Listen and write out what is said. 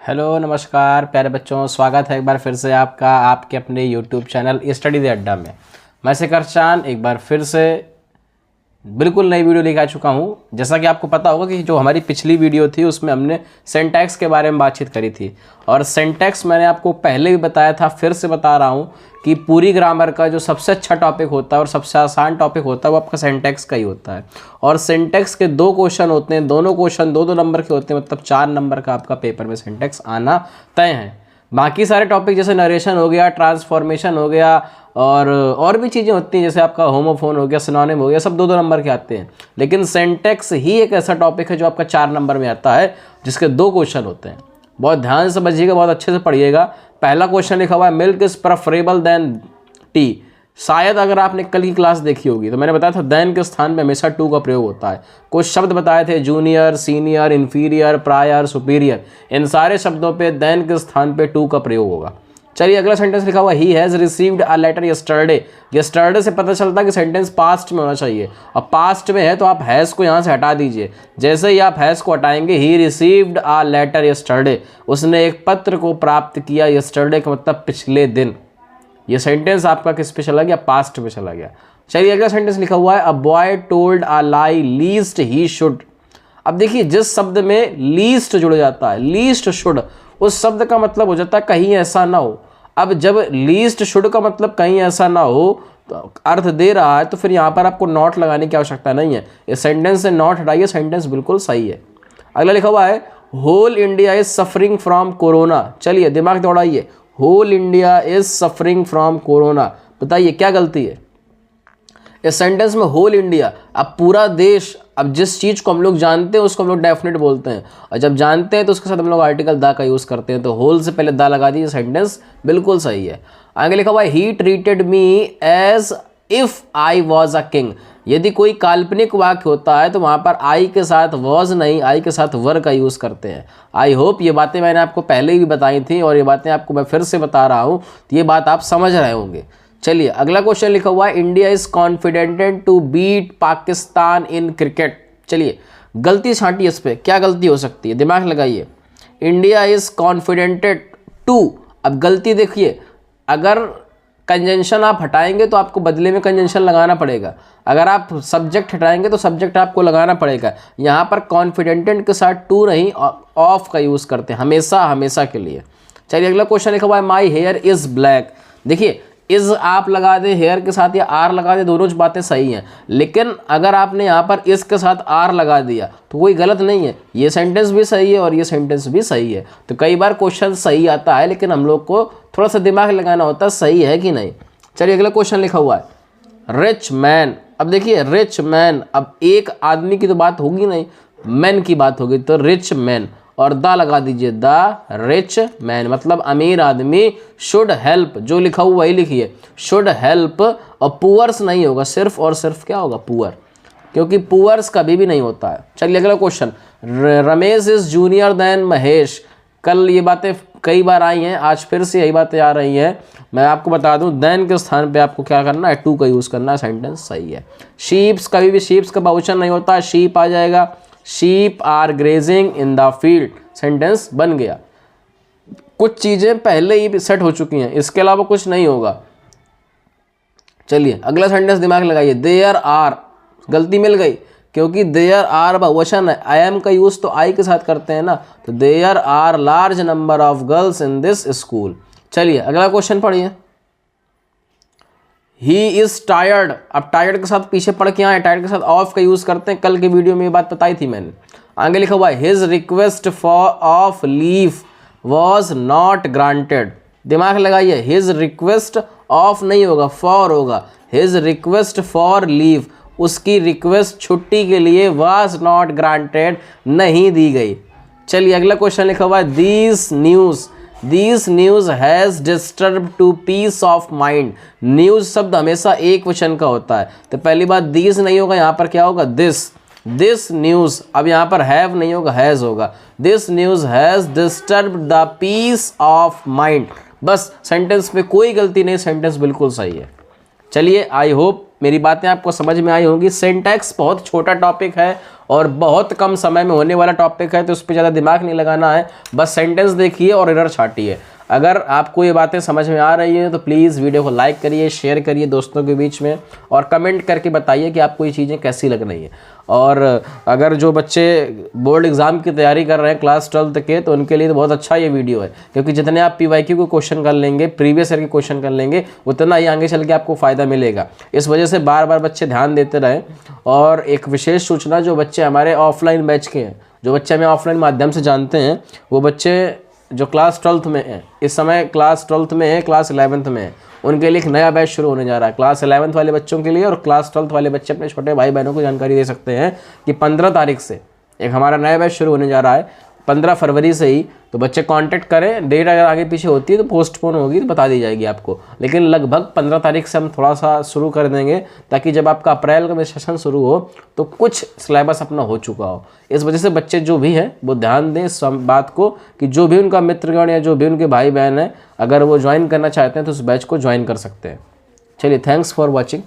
Hello नमस्कार प्यारे बच्चों, स्वागत है एक बार फिर से आपका आपके अपने यूट्यूब चैनल स्टडी द अड्डा में। मैं शिखर चांद एक बार फिर से बिल्कुल नई वीडियो लेकर आ चुका हूँ। जैसा कि आपको पता होगा कि जो हमारी पिछली वीडियो थी उसमें हमने सिंटैक्स के बारे में बातचीत करी थी, और सिंटैक्स मैंने आपको पहले भी बताया था, फिर से बता रहा हूँ कि पूरी ग्रामर का जो सबसे अच्छा टॉपिक होता है और सबसे आसान टॉपिक होता है वो आपका सिंटैक्स का ही होता है। और सिंटैक्स के 2 क्वेश्चन होते हैं, दोनों क्वेश्चन 2-2 नंबर के होते हैं, मतलब 4 नंबर का आपका पेपर में सिंटैक्स आना तय है। बाकी सारे टॉपिक जैसे नरेशन हो गया, ट्रांसफॉर्मेशन हो गया और भी चीज़ें होती हैं, जैसे आपका होमोफोन हो गया, सिनोनिम हो गया, सब 2-2 नंबर के आते हैं। लेकिन सिंटैक्स ही एक ऐसा टॉपिक है जो आपका 4 नंबर में आता है, जिसके 2 क्वेश्चन होते हैं। बहुत ध्यान से समझिएगा, बहुत अच्छे से पढ़िएगा। पहला क्वेश्चन लिखा हुआ है milk is preferable than tea. शायद अगर आपने कल की क्लास देखी होगी तो मैंने बताया था देन के स्थान पे हमेशा टू का प्रयोग होता है। कुछ शब्द बताए थे, junior, senior, inferior, prior, superior, इन सारे शब्दों पे देन के स्थान पे टू का प्रयोग होगा। चलिए अगला सेंटेंस लिखा हुआ he has received a letter yesterday. Yesterday से पता चलता है कि सेंटेंस पास्ट में होना चाहिए, और पास्ट में है तो आप हैज़ को यहाँ से हटा दीजिए। जैसे ही आप हैज़ को हटाएंगे, he received a letter yesterday, उसने एक पत्र को प्राप्त किया। यस्टरडे का मतलब पिछले दिन। ये सेंटेंस आपका किस पे चला गया? पास्ट में चला गया। चलिए अगला सेंटेंस लिखा हुआ है a boy told a lie least he should. अब देखिए, जिस शब्द में लीस्ट जुड़ जाता है, लीस्ट शुड, उस शब्द का मतलब हो जाता है कहीं ऐसा ना हो। अब जब लीस्ट शुड का मतलब कहीं ऐसा ना हो तो अर्थ दे रहा है, तो फिर यहाँ पर आपको नॉट लगाने की आवश्यकता नहीं है। इस सेंटेंस से नॉट हटाइए, सेंटेंस बिल्कुल सही है। अगला लिखा हुआ है whole India is suffering from corona. चलिए दिमाग दौड़ाइए, whole India is suffering from corona, बताइए क्या गलती है इस सेंटेंस में? होल इंडिया, अब पूरा देश। अब जिस चीज़ को हम लोग जानते हैं उसको हम लोग डेफिनेट बोलते हैं, और जब जानते हैं तो उसके साथ हम लोग आर्टिकल दा का यूज़ करते हैं, तो होल से पहले दा लगा दीजिए, सेंटेंस बिल्कुल सही है। आगे लिखा हुआ है he treated me as if I was a king. यदि कोई काल्पनिक वाक्य होता है तो वहाँ पर आई के साथ वॉज नहीं, आई के साथ वर का यूज़ करते हैं। आई होप ये बातें मैंने आपको पहले भी बताई थी, और ये बातें आपको मैं फिर से बता रहा हूँ, तो ये बात आप समझ रहे होंगे। चलिए अगला क्वेश्चन लिखा हुआ है India is confident to beat Pakistan in cricket. चलिए गलती छांटिए, इस पर क्या गलती हो सकती है, दिमाग लगाइए। इंडिया इज कॉन्फिडेंटेड टू, अब गलती देखिए, अगर कंजंक्शन आप हटाएंगे तो आपको बदले में कंजंक्शन लगाना पड़ेगा। अगर आप सब्जेक्ट हटाएंगे तो सब्जेक्ट आपको लगाना पड़ेगा। यहाँ पर कॉन्फिडेंटेड के साथ टू नहीं, ऑफ का यूज़ करते हैं हमेशा, हमेशा के लिए। चलिए अगला क्वेश्चन लिखा हुआ है माई हेयर इज़ ब्लैक। देखिए इज़ आप लगा दें हेयर के साथ या आर लगा दें, दोनों बातें सही हैं, लेकिन अगर आपने यहाँ पर इस के साथ आर लगा दिया तो कोई गलत नहीं है। ये सेंटेंस भी सही है और ये सेंटेंस भी सही है। तो कई बार क्वेश्चन सही आता है, लेकिन हम लोग को थोड़ा सा दिमाग लगाना होता है सही है कि नहीं। चलिए अगला क्वेश्चन लिखा हुआ है रिच मैन। अब देखिए रिच मैन, अब एक आदमी की तो बात होगी नहीं, मैन की बात होगी, तो रिच मैन, और दा लगा दीजिए, द रिच मैन मतलब अमीर आदमी। शुड हेल्प, जो लिखा हुआ वही लिखिए, शुड हेल्प, और पुअर्स नहीं होगा, सिर्फ और सिर्फ क्या होगा? पुअर, क्योंकि पुअर्स कभी भी नहीं होता है। चलिए अगला question Ramesh is junior than Mahesh. कल ये बातें कई बार आई हैं, आज फिर से यही बातें आ रही हैं। मैं आपको बता दूं देन के स्थान पे आपको क्या करना है? टू का यूज़ करना है, सेंटेंस सही है। शीप्स, कभी भी शीप्स का बहुवचन नहीं होता, शीप आ जाएगा। Sheep are grazing in the field, sentence बन गया। कुछ चीज़ें पहले ही सेट हो चुकी हैं, इसके अलावा कुछ नहीं होगा। चलिए अगला सेंटेंस दिमाग लगाइए, देयर आर, गलती मिल गई क्योंकि देयर आर बहुवचन है, आई एम का यूज़ तो आई के साथ करते हैं ना, तो there are large number of girls in this school. चलिए अगला क्वेश्चन पढ़िए, ही इज़ टायर्ड। अब टायर्ड के साथ पीछे पढ़ के आए, टायर्ड के साथ ऑफ का यूज़ करते हैं, कल के वीडियो में ये बात बताई थी मैंने। आगे लिखा हुआ है his request for of leave was not granted. दिमाग लगाइए, हिज रिक्वेस्ट ऑफ नहीं होगा, फॉर होगा। हिज रिक्वेस्ट फॉर लीव, उसकी रिक्वेस्ट छुट्टी के लिए वॉज नॉट ग्रांटेड, नहीं दी गई। चलिए अगला क्वेश्चन लिखा हुआ है this news has disturb to peace of mind. News शब्द हमेशा एक वचन का होता है, तो पहली बात दिस नहीं होगा, यहाँ पर क्या होगा? This news. अब यहाँ पर हैव नहीं होगा, हैज़ होगा। This news has disturb the peace of mind. बस सेंटेंस में कोई गलती नहीं, सेंटेंस बिल्कुल सही है। चलिए आई होप मेरी बातें आपको समझ में आई होंगी। सिंटैक्स बहुत छोटा टॉपिक है और बहुत कम समय में होने वाला टॉपिक है, तो उस पर ज़्यादा दिमाग नहीं लगाना है, बस सेंटेंस देखिए और एरर छाटिए। अगर आपको ये बातें समझ में आ रही हैं तो प्लीज़ वीडियो को लाइक करिए, शेयर करिए दोस्तों के बीच में, और कमेंट करके बताइए कि आपको ये चीज़ें कैसी लग रही हैं। और अगर जो बच्चे बोर्ड एग्ज़ाम की तैयारी कर रहे हैं क्लास 12 के, तो उनके लिए तो बहुत अच्छा ये वीडियो है, क्योंकि जितने आप PYQ को क्वेश्चन कर लेंगे, प्रीवियस ईयर के क्वेश्चन कर लेंगे, उतना ही आगे चल के आपको फ़ायदा मिलेगा। इस वजह से बार बार बच्चे ध्यान देते रहें। और एक विशेष सूचना, जो बच्चे हमारे ऑफलाइन बैच के हैं, जो बच्चे हमें ऑफलाइन माध्यम से जानते हैं, वो बच्चे जो क्लास 12th में है, इस समय क्लास 12th में है, क्लास 11th में है, उनके लिए एक नया बैच शुरू होने जा रहा है क्लास 11th वाले बच्चों के लिए। और क्लास 12th वाले बच्चे अपने छोटे भाई बहनों को जानकारी दे सकते हैं कि 15 तारीख से एक हमारा नया बैच शुरू होने जा रहा है, 15 फरवरी से ही। तो बच्चे कांटेक्ट करें, डेट अगर आगे पीछे होती है तो पोस्टपोन होगी तो बता दी जाएगी आपको, लेकिन लगभग 15 तारीख से हम थोड़ा सा शुरू कर देंगे, ताकि जब आपका अप्रैल का सेशन शुरू हो तो कुछ सिलेबस अपना हो चुका हो। इस वजह से बच्चे जो भी हैं वो ध्यान दें इस बात को, कि जो भी उनका मित्रगण या जो भी उनके भाई बहन हैं, अगर वो ज्वाइन करना चाहते हैं तो उस बैच को ज्वाइन कर सकते हैं। चलिए, थैंक्स फॉर वॉचिंग।